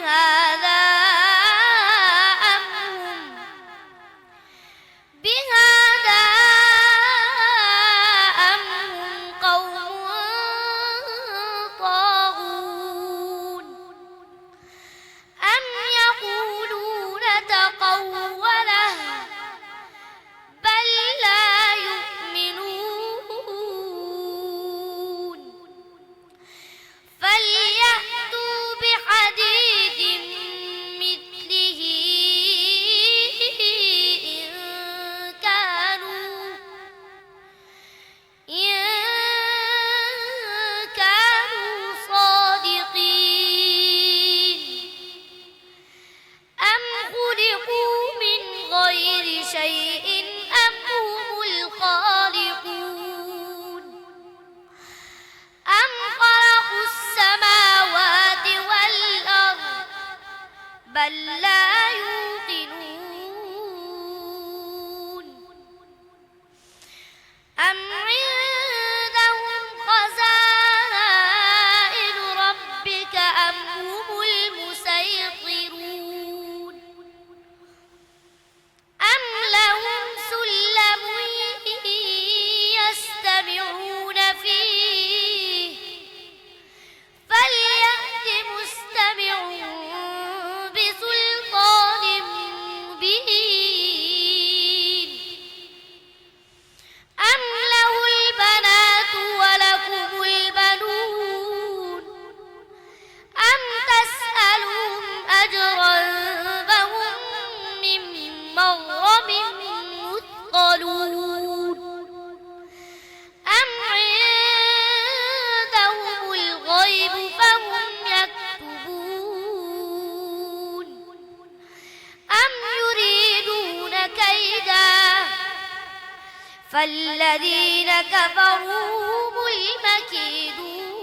بهذا أمهم قوم طاغون أم يقولون تقوله بل لا يؤمنون فليأتوا بحديث مثله إن كانوا صادقين أم خلقوا من غير شيء أم هم الخالقون أم خلقوا السماوات والأرض بل لا يوقنون أم عندهم خزائن ربك أم هم المسيطرون أم لهم سلم يستمعون فيه فليأت مستمع بسلطان مبين أم له البنات ولكم البنون أم تسألهم أجرا فهم من مغرم مثقلون أم عندهم الغيب فهم يكتبون أم يريدون كيدا فالذين كفروا هم المكيدون